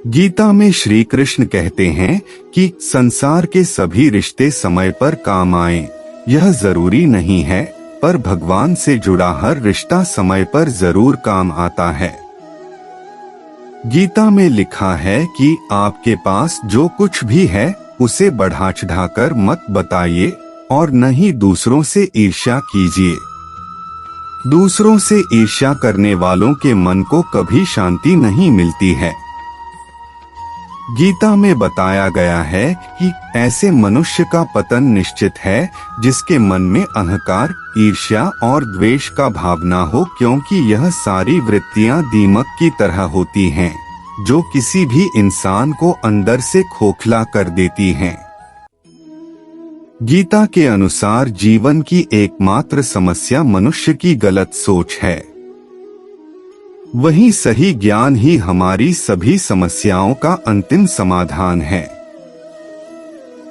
गीता में श्री कृष्ण कहते हैं कि संसार के सभी रिश्ते समय पर काम आए यह जरूरी नहीं है, पर भगवान से जुड़ा हर रिश्ता समय पर जरूर काम आता है। गीता में लिखा है कि आपके पास जो कुछ भी है उसे बढ़ा चढ़ाकर मत बताइए और न ही दूसरों से ईर्ष्या कीजिए। दूसरों से ईर्ष्या करने वालों के मन को कभी शांति नहीं मिलती है। गीता में बताया गया है कि ऐसे मनुष्य का पतन निश्चित है जिसके मन में अहंकार, ईर्ष्या और द्वेष का भावना हो, क्योंकि यह सारी वृत्तियां दीमक की तरह होती हैं, जो किसी भी इंसान को अंदर से खोखला कर देती हैं। गीता के अनुसार जीवन की एकमात्र समस्या मनुष्य की गलत सोच है। वही सही ज्ञान ही हमारी सभी समस्याओं का अंतिम समाधान है।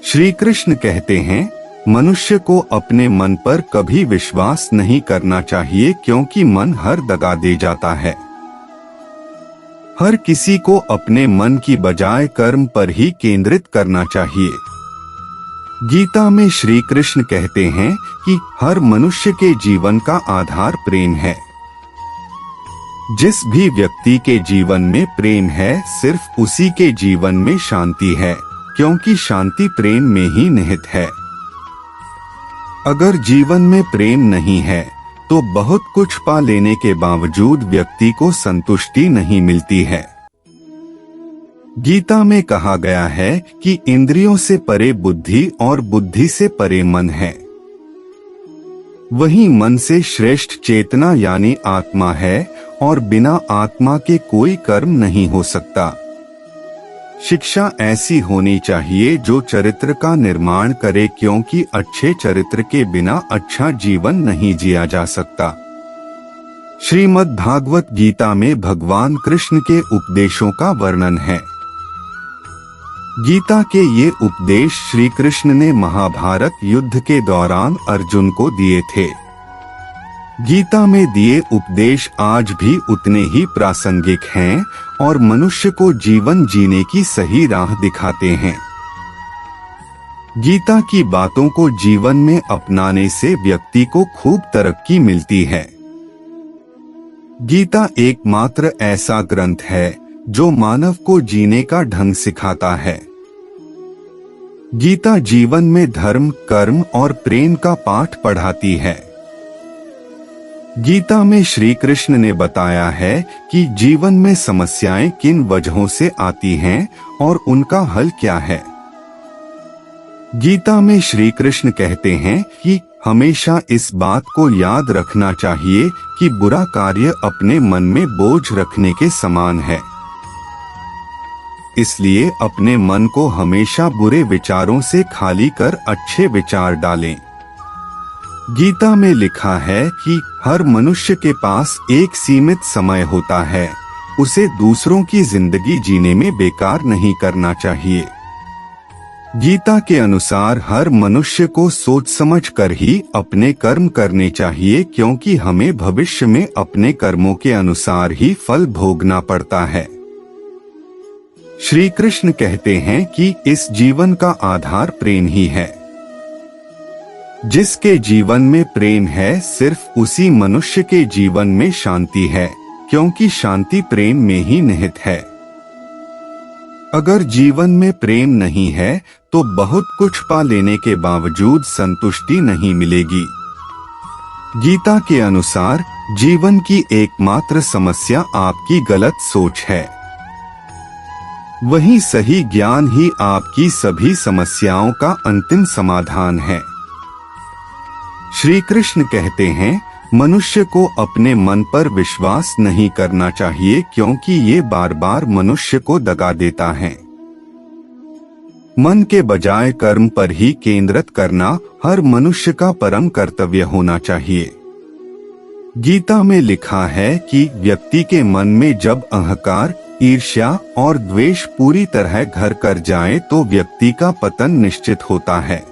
श्री कृष्ण कहते हैं, मनुष्य को अपने मन पर कभी विश्वास नहीं करना चाहिए, क्योंकि मन हर दगा दे जाता है। हर किसी को अपने मन की बजाय कर्म पर ही केंद्रित करना चाहिए। गीता में श्री कृष्ण कहते हैं कि हर मनुष्य के जीवन का आधार प्रेम है। जिस भी व्यक्ति के जीवन में प्रेम है, सिर्फ उसी के जीवन में शांति है, क्योंकि शांति प्रेम में ही निहित है। अगर जीवन में प्रेम नहीं है तो बहुत कुछ पा लेने के बावजूद व्यक्ति को संतुष्टि नहीं मिलती है। गीता में कहा गया है कि इंद्रियों से परे बुद्धि और बुद्धि से परे मन है। वही मन से श्रेष्ठ चेतना यानी आत्मा है, और बिना आत्मा के कोई कर्म नहीं हो सकता। शिक्षा ऐसी होनी चाहिए जो चरित्र का निर्माण करे, क्योंकि अच्छे चरित्र के बिना अच्छा जीवन नहीं जिया जा सकता। श्रीमद् भागवत गीता में भगवान कृष्ण के उपदेशों का वर्णन है। गीता के ये उपदेश श्री कृष्ण ने महाभारत युद्ध के दौरान अर्जुन को दिए थे। गीता में दिए उपदेश आज भी उतने ही प्रासंगिक हैं और मनुष्य को जीवन जीने की सही राह दिखाते हैं। गीता की बातों को जीवन में अपनाने से व्यक्ति को खूब तरक्की मिलती है। गीता एकमात्र ऐसा ग्रंथ है जो मानव को जीने का ढंग सिखाता है। गीता जीवन में धर्म, कर्म और प्रेम का पाठ पढ़ाती है। गीता में श्री कृष्ण ने बताया है कि जीवन में समस्याएं किन वजहों से आती हैं और उनका हल क्या है। गीता में श्री कृष्ण कहते हैं कि हमेशा इस बात को याद रखना चाहिए कि बुरा कार्य अपने मन में बोझ रखने के समान है। इसलिए अपने मन को हमेशा बुरे विचारों से खाली कर अच्छे विचार डालें। गीता में लिखा है कि हर मनुष्य के पास एक सीमित समय होता है, उसे दूसरों की जिंदगी जीने में बेकार नहीं करना चाहिए। गीता के अनुसार हर मनुष्य को सोच समझ कर ही अपने कर्म करने चाहिए, क्योंकि हमें भविष्य में अपने कर्मों के अनुसार ही फल भोगना पड़ता है। श्री कृष्ण कहते हैं कि इस जीवन का आधार प्रेम ही है। जिसके जीवन में प्रेम है, सिर्फ उसी मनुष्य के जीवन में शांति है, क्योंकि शांति प्रेम में ही निहित है। अगर जीवन में प्रेम नहीं है तो बहुत कुछ पा लेने के बावजूद संतुष्टि नहीं मिलेगी। गीता के अनुसार जीवन की एकमात्र समस्या आपकी गलत सोच है। वही सही ज्ञान ही आपकी सभी समस्याओं का अंतिम समाधान है। श्री कृष्ण कहते हैं, मनुष्य को अपने मन पर विश्वास नहीं करना चाहिए, क्योंकि ये बार बार मनुष्य को दगा देता है। मन के बजाय कर्म पर ही केंद्रित करना हर मनुष्य का परम कर्तव्य होना चाहिए। गीता में लिखा है कि व्यक्ति के मन में जब अहंकार, ईर्ष्या और द्वेष पूरी तरह घर कर जाए तो व्यक्ति का पतन निश्चित होता है।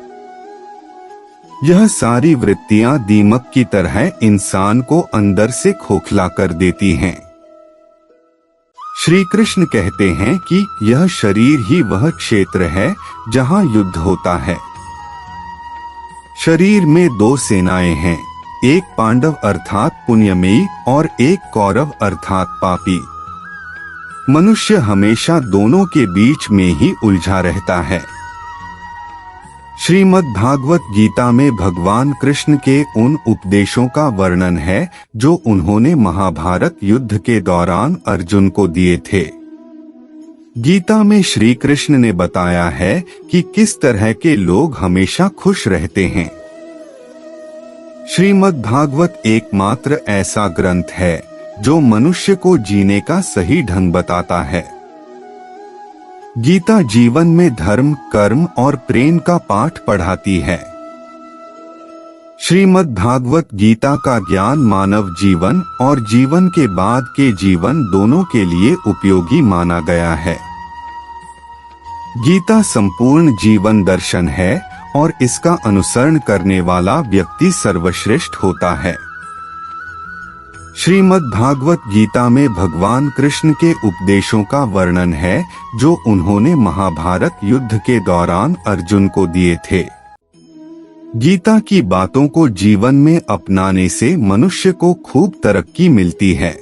यह सारी वृत्तियां दीमक की तरह इंसान को अंदर से खोखला कर देती हैं। श्री कृष्ण कहते हैं कि यह शरीर ही वह क्षेत्र है जहां युद्ध होता है। शरीर में दो सेनाएं हैं, एक पांडव अर्थात पुण्यमयी और एक कौरव अर्थात पापी। मनुष्य हमेशा दोनों के बीच में ही उलझा रहता है। श्रीमद् भागवत गीता में भगवान कृष्ण के उन उपदेशों का वर्णन है जो उन्होंने महाभारत युद्ध के दौरान अर्जुन को दिए थे। गीता में श्री कृष्ण ने बताया है कि किस तरह के लोग हमेशा खुश रहते हैं। श्रीमद् भागवत एकमात्र ऐसा ग्रंथ है जो मनुष्य को जीने का सही ढंग बताता है। गीता जीवन में धर्म, कर्म और प्रेम का पाठ पढ़ाती है। श्रीमद् भागवत गीता का ज्ञान मानव जीवन और जीवन के बाद के जीवन दोनों के लिए उपयोगी माना गया है। गीता संपूर्ण जीवन दर्शन है और इसका अनुसरण करने वाला व्यक्ति सर्वश्रेष्ठ होता है। श्रीमद् भागवत गीता में भगवान कृष्ण के उपदेशों का वर्णन है जो उन्होंने महाभारत युद्ध के दौरान अर्जुन को दिए थे। गीता की बातों को जीवन में अपनाने से मनुष्य को खूब तरक्की मिलती है।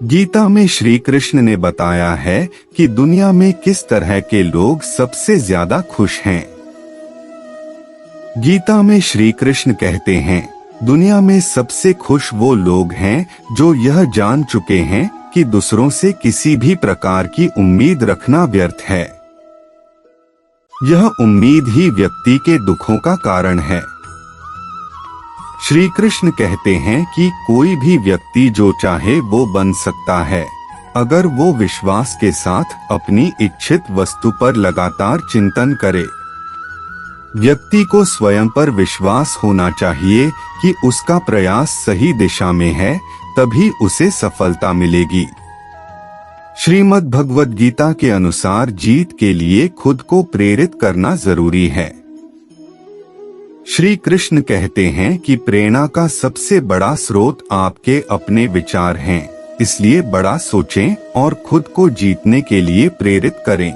गीता में श्री कृष्ण ने बताया है कि दुनिया में किस तरह के लोग सबसे ज्यादा खुश हैं। गीता में श्री कृष्ण कहते हैं, दुनिया में सबसे खुश वो लोग हैं जो यह जान चुके हैं कि दूसरों से किसी भी प्रकार की उम्मीद रखना व्यर्थ है। यह उम्मीद ही व्यक्ति के दुखों का कारण है। श्री कृष्ण कहते हैं कि कोई भी व्यक्ति जो चाहे वो बन सकता है, अगर वो विश्वास के साथ अपनी इच्छित वस्तु पर लगातार चिंतन करे। व्यक्ति को स्वयं पर विश्वास होना चाहिए कि उसका प्रयास सही दिशा में है, तभी उसे सफलता मिलेगी। श्रीमद् भगवद गीता के अनुसार जीत के लिए खुद को प्रेरित करना जरूरी है। श्री कृष्ण कहते हैं कि प्रेरणा का सबसे बड़ा स्रोत आपके अपने विचार हैं, इसलिए बड़ा सोचें और खुद को जीतने के लिए प्रेरित करें।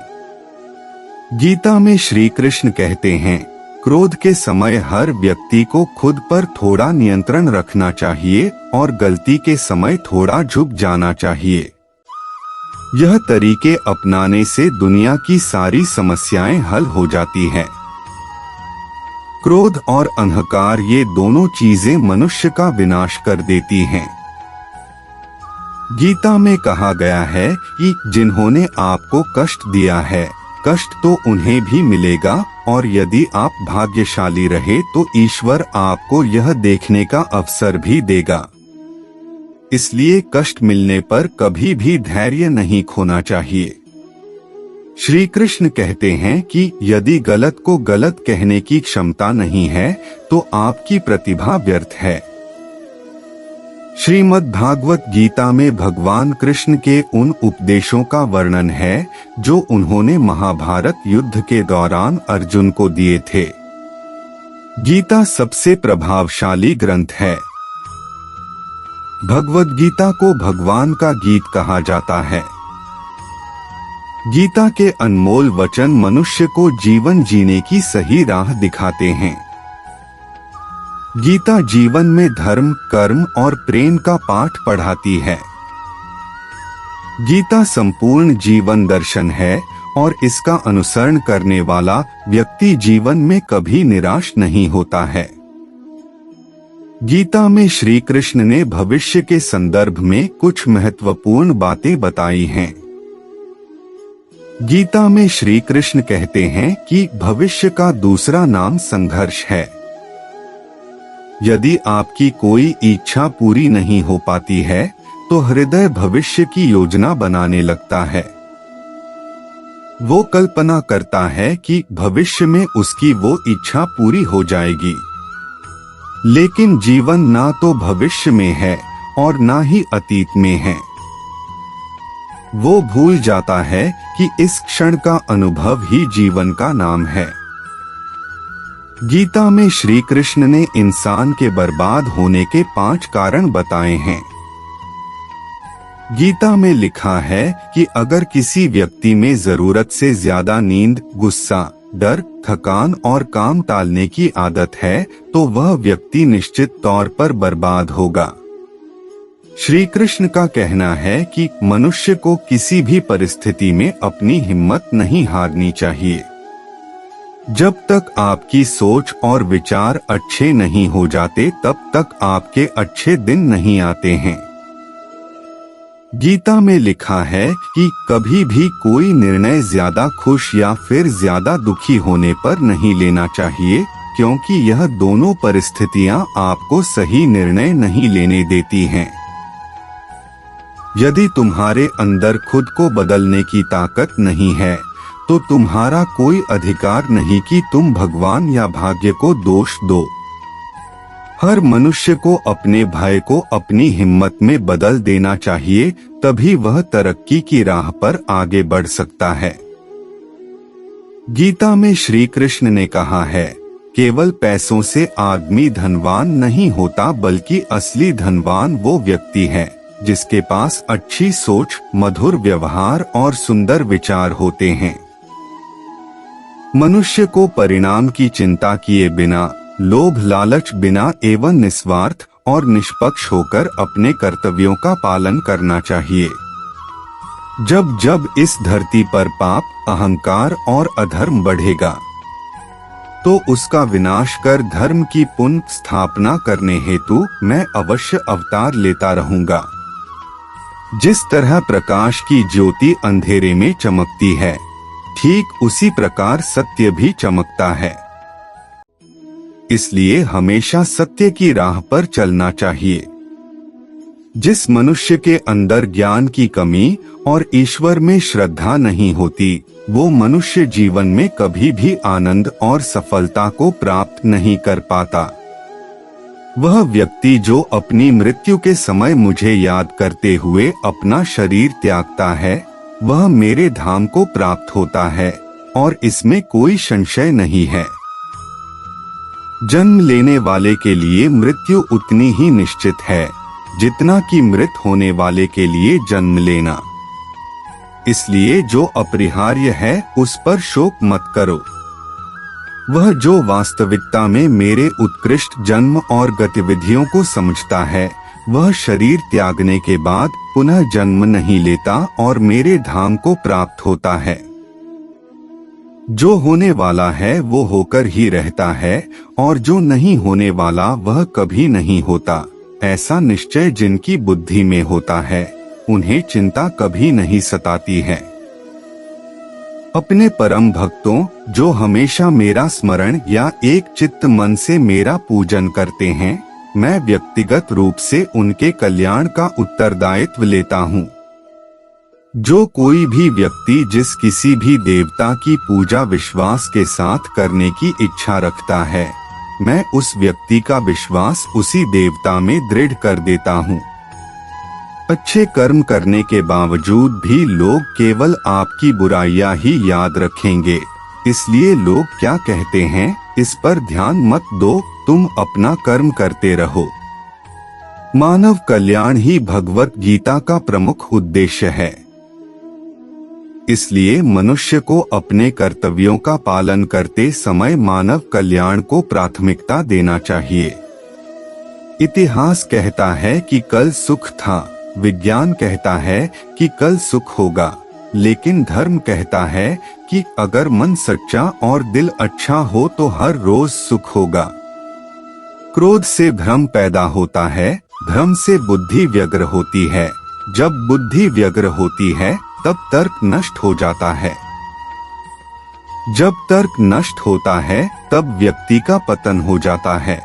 गीता में श्री कृष्ण कहते हैं, क्रोध के समय हर व्यक्ति को खुद पर थोड़ा नियंत्रण रखना चाहिए और गलती के समय थोड़ा झुक जाना चाहिए। यह तरीके अपनाने से दुनिया की सारी समस्याएं हल हो जाती हैं। क्रोध और अहंकार ये दोनों चीजें मनुष्य का विनाश कर देती हैं। गीता में कहा गया है कि जिन्होंने आपको कष्ट दिया है, कष्ट तो उन्हें भी मिलेगा, और यदि आप भाग्यशाली रहे तो ईश्वर आपको यह देखने का अवसर भी देगा। इसलिए कष्ट मिलने पर कभी भी धैर्य नहीं खोना चाहिए। श्री कृष्ण कहते हैं कि यदि गलत को गलत कहने की क्षमता नहीं है तो आपकी प्रतिभा व्यर्थ है। श्रीमद् भागवत गीता में भगवान कृष्ण के उन उपदेशों का वर्णन है जो उन्होंने महाभारत युद्ध के दौरान अर्जुन को दिए थे। गीता सबसे प्रभावशाली ग्रंथ है। भगवद गीता को भगवान का गीत कहा जाता है। गीता के अनमोल वचन मनुष्य को जीवन जीने की सही राह दिखाते हैं। गीता जीवन में धर्म, कर्म और प्रेम का पाठ पढ़ाती है। गीता संपूर्ण जीवन दर्शन है और इसका अनुसरण करने वाला व्यक्ति जीवन में कभी निराश नहीं होता है। गीता में श्री कृष्ण ने भविष्य के संदर्भ में कुछ महत्वपूर्ण बातें बताई हैं। गीता में श्री कृष्ण कहते हैं कि भविष्य का दूसरा नाम संघर्ष है। यदि आपकी कोई इच्छा पूरी नहीं हो पाती है तो हृदय भविष्य की योजना बनाने लगता है। वो कल्पना करता है कि भविष्य में उसकी वो इच्छा पूरी हो जाएगी, लेकिन जीवन ना तो भविष्य में है और ना ही अतीत में है। वो भूल जाता है कि इस क्षण का अनुभव ही जीवन का नाम है। गीता में श्री कृष्ण ने इंसान के बर्बाद होने के 5 कारण बताए हैं। गीता में लिखा है कि अगर किसी व्यक्ति में जरूरत से ज्यादा नींद, गुस्सा, डर, थकान और काम टालने की आदत है तो वह व्यक्ति निश्चित तौर पर बर्बाद होगा। श्री कृष्ण का कहना है कि मनुष्य को किसी भी परिस्थिति में अपनी हिम्मत नहीं हारनी चाहिए। जब तक आपकी सोच और विचार अच्छे नहीं हो जाते तब तक आपके अच्छे दिन नहीं आते हैं। गीता में लिखा है कि कभी भी कोई निर्णय ज्यादा खुश या फिर ज्यादा दुखी होने पर नहीं लेना चाहिए, क्योंकि यह दोनों परिस्थितियां आपको सही निर्णय नहीं लेने देती हैं। यदि तुम्हारे अंदर खुद को बदलने की ताकत नहीं है तो तुम्हारा कोई अधिकार नहीं कि तुम भगवान या भाग्य को दोष दो। हर मनुष्य को अपने भय को अपनी हिम्मत में बदल देना चाहिए, तभी वह तरक्की की राह पर आगे बढ़ सकता है। गीता में श्री कृष्ण ने कहा है, केवल पैसों से आदमी धनवान नहीं होता, बल्कि असली धनवान वो व्यक्ति है जिसके पास अच्छी सोच, मधुर व्यवहार और सुंदर विचार होते हैं। मनुष्य को परिणाम की चिंता किए बिना, लोभ लालच बिना एवं निस्वार्थ और निष्पक्ष होकर अपने कर्तव्यों का पालन करना चाहिए। जब जब इस धरती पर पाप, अहंकार और अधर्म बढ़ेगा तो उसका विनाश कर धर्म की पुनः स्थापना करने हेतु मैं अवश्य अवतार लेता रहूंगा। जिस तरह प्रकाश की ज्योति अंधेरे में चमकती है, ठीक उसी प्रकार सत्य भी चमकता है। इसलिए हमेशा सत्य की राह पर चलना चाहिए। जिस मनुष्य के अंदर ज्ञान की कमी और ईश्वर में श्रद्धा नहीं होती, वो मनुष्य जीवन में कभी भी आनंद और सफलता को प्राप्त नहीं कर पाता। वह व्यक्ति जो अपनी मृत्यु के समय मुझे याद करते हुए अपना शरीर त्यागता है, वह मेरे धाम को प्राप्त होता है और इसमें कोई संशय नहीं है। जन्म लेने वाले के लिए मृत्यु उतनी ही निश्चित है जितना कि मृत होने वाले के लिए जन्म लेना। इसलिए जो अपरिहार्य है उस पर शोक मत करो। वह जो वास्तविकता में मेरे उत्कृष्ट जन्म और गतिविधियों को समझता है, वह शरीर त्यागने के बाद पुनः जन्म नहीं लेता और मेरे धाम को प्राप्त होता है। जो होने वाला है वो होकर ही रहता है और जो नहीं होने वाला वह कभी नहीं होता। ऐसा निश्चय जिनकी बुद्धि में होता है, उन्हें चिंता कभी नहीं सताती है। अपने परम भक्तों जो हमेशा मेरा स्मरण या एक चित्त मन से मेरा पूजन करते हैं, मैं व्यक्तिगत रूप से उनके कल्याण का उत्तरदायित्व लेता हूँ। जो कोई भी व्यक्ति जिस किसी भी देवता की पूजा विश्वास के साथ करने की इच्छा रखता है, मैं उस व्यक्ति का विश्वास उसी देवता में दृढ़ कर देता हूँ। अच्छे कर्म करने के बावजूद भी लोग केवल आपकी बुराइयां ही याद रखेंगे, इसलिए लोग क्या कहते हैं इस पर ध्यान मत दो, तुम अपना कर्म करते रहो। मानव कल्याण ही भगवत गीता का प्रमुख उद्देश्य है। इसलिए मनुष्य को अपने कर्तव्यों का पालन करते समय मानव कल्याण को प्राथमिकता देना चाहिए। इतिहास कहता है कि कल सुख था, विज्ञान कहता है कि कल सुख होगा, लेकिन धर्म कहता है कि अगर मन सच्चा और दिल अच्छा हो तो हर रोज सुख होगा। क्रोध से भ्रम पैदा होता है, भ्रम से बुद्धि व्यग्र होती है, जब बुद्धि व्यग्र होती है तब तर्क नष्ट हो जाता है। जब तर्क नष्ट होता है तब व्यक्ति का पतन हो जाता है।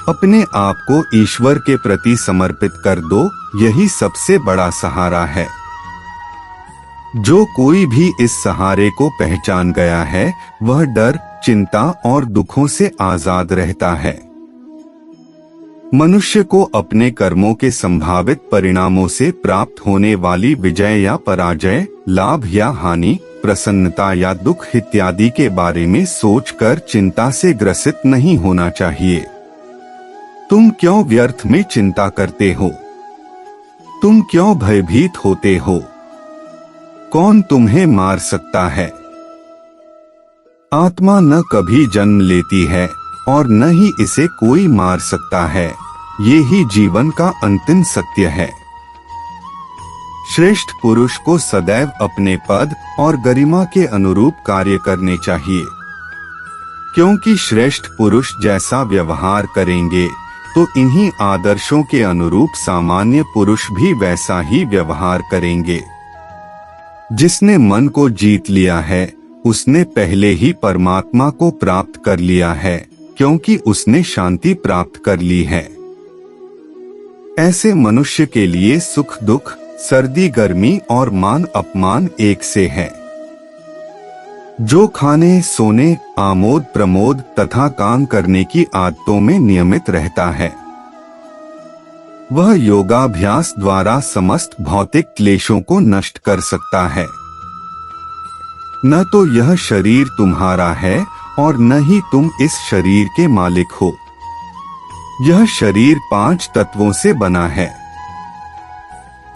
अपने आप को ईश्वर के प्रति समर्पित कर दो, यही सबसे बड़ा सहारा है। जो कोई भी इस सहारे को पहचान गया है, वह डर, चिंता और दुखों से आजाद रहता है। मनुष्य को अपने कर्मों के संभावित परिणामों से प्राप्त होने वाली विजय या पराजय, लाभ या हानि, प्रसन्नता या दुख इत्यादि के बारे में सोचकर चिंता से ग्रसित नहीं होना चाहिए। तुम क्यों व्यर्थ में चिंता करते हो? तुम क्यों भयभीत होते हो? कौन तुम्हें मार सकता है? आत्मा न कभी जन्म लेती है और न ही इसे कोई मार सकता है। ये ही जीवन का अंतिम सत्य है। श्रेष्ठ पुरुष को सदैव अपने पद और गरिमा के अनुरूप कार्य करने चाहिए, क्योंकि श्रेष्ठ पुरुष जैसा व्यवहार करेंगे तो इन्हीं आदर्शों के अनुरूप सामान्य पुरुष भी वैसा ही व्यवहार करेंगे। जिसने मन को जीत लिया है उसने पहले ही परमात्मा को प्राप्त कर लिया है, क्योंकि उसने शांति प्राप्त कर ली है। ऐसे मनुष्य के लिए सुख दुख, सर्दी गर्मी और मान अपमान एक से है। जो खाने सोने, आमोद प्रमोद तथा काम करने की आदतों में नियमित रहता है, वह योगाभ्यास द्वारा समस्त भौतिक क्लेशों को नष्ट कर सकता है। न तो यह शरीर तुम्हारा है और न ही तुम इस शरीर के मालिक हो। यह शरीर 5 तत्वों से बना है: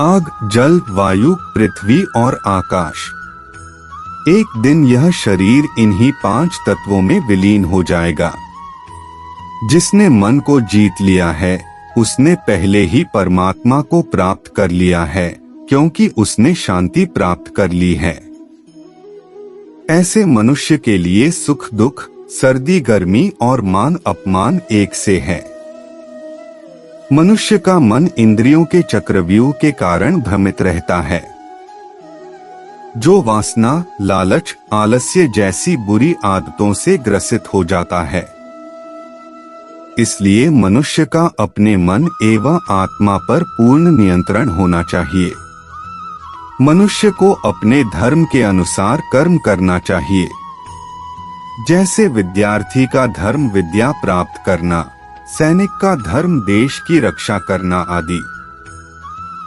आग, जल, वायु, पृथ्वी और आकाश। एक दिन यह शरीर इन्हीं 5 तत्वों में विलीन हो जाएगा। जिसने मन को जीत लिया है उसने पहले ही परमात्मा को प्राप्त कर लिया है, क्योंकि उसने शांति प्राप्त कर ली है। ऐसे मनुष्य के लिए सुख दुख, सर्दी गर्मी और मान अपमान एक से है। मनुष्य का मन इंद्रियों के चक्रव्यूह के कारण भ्रमित रहता है। जो वासना, लालच, आलस्य जैसी बुरी आदतों से ग्रसित हो जाता है। इसलिए मनुष्य का अपने मन एवं आत्मा पर पूर्ण नियंत्रण होना चाहिए। मनुष्य को अपने धर्म के अनुसार कर्म करना चाहिए। जैसे विद्यार्थी का धर्म विद्या प्राप्त करना, सैनिक का धर्म देश की रक्षा करना आदि।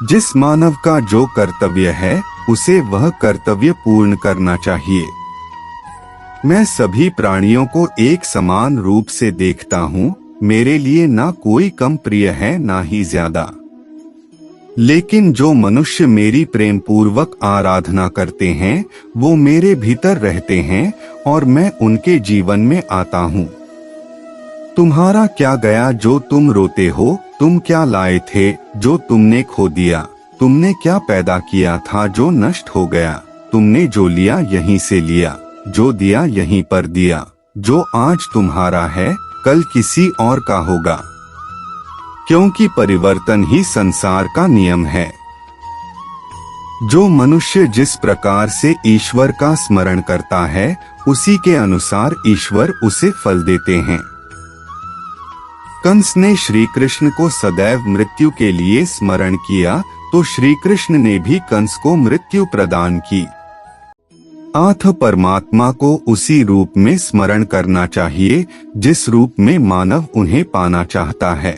जिस मानव का जो कर्तव्य है उसे वह कर्तव्य पूर्ण करना चाहिए। मैं सभी प्राणियों को एक समान रूप से देखता हूँ। मेरे लिए ना कोई कम प्रिय है ना ही ज्यादा। लेकिन जो मनुष्य मेरी प्रेम पूर्वक आराधना करते हैं वो मेरे भीतर रहते हैं और मैं उनके जीवन में आता हूँ। तुम्हारा क्या गया जो तुम रोते हो? तुम क्या लाए थे जो तुमने खो दिया? तुमने क्या पैदा किया था जो नष्ट हो गया? तुमने जो लिया यहीं से लिया, जो दिया यहीं पर दिया। जो आज तुम्हारा है कल किसी और का होगा, क्योंकि परिवर्तन ही संसार का नियम है। जो मनुष्य जिस प्रकार से ईश्वर का स्मरण करता है उसी के अनुसार ईश्वर उसे फल देते हैं। कंस ने श्री कृष्ण को सदैव मृत्यु के लिए स्मरण किया तो श्री कृष्ण ने भी कंस को मृत्यु प्रदान की। अतः परमात्मा को उसी रूप में स्मरण करना चाहिए जिस रूप में मानव उन्हें पाना चाहता है।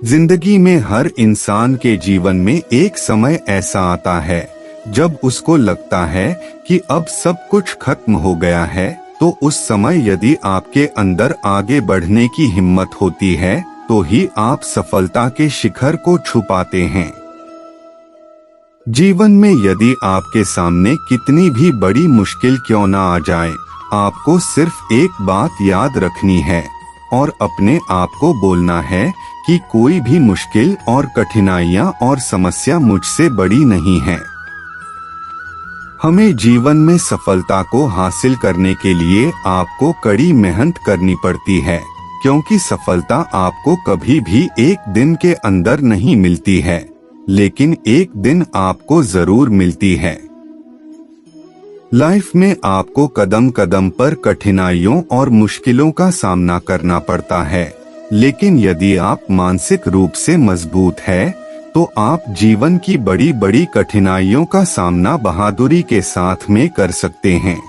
जिंदगी में हर इंसान के जीवन में एक समय ऐसा आता है जब उसको लगता है कि अब सब कुछ खत्म हो गया है। तो उस समय यदि आपके अंदर आगे बढ़ने की हिम्मत होती है तो ही आप सफलता के शिखर को छू पाते हैं। जीवन में यदि आपके सामने कितनी भी बड़ी मुश्किल क्यों ना आ जाए, आपको सिर्फ एक बात याद रखनी है और अपने आप को बोलना है कि कोई भी मुश्किल और कठिनाइयां और समस्या मुझसे बड़ी नहीं है। हमें जीवन में सफलता को हासिल करने के लिए आपको कड़ी मेहनत करनी पड़ती है, क्योंकि सफलता आपको कभी भी एक दिन के अंदर नहीं मिलती है, लेकिन एक दिन आपको जरूर मिलती है। लाइफ में आपको कदम कदम पर कठिनाइयों और मुश्किलों का सामना करना पड़ता है, लेकिन यदि आप मानसिक रूप से मजबूत हैं, तो आप जीवन की बड़ी बड़ी कठिनाइयों का सामना बहादुरी के साथ में कर सकते हैं।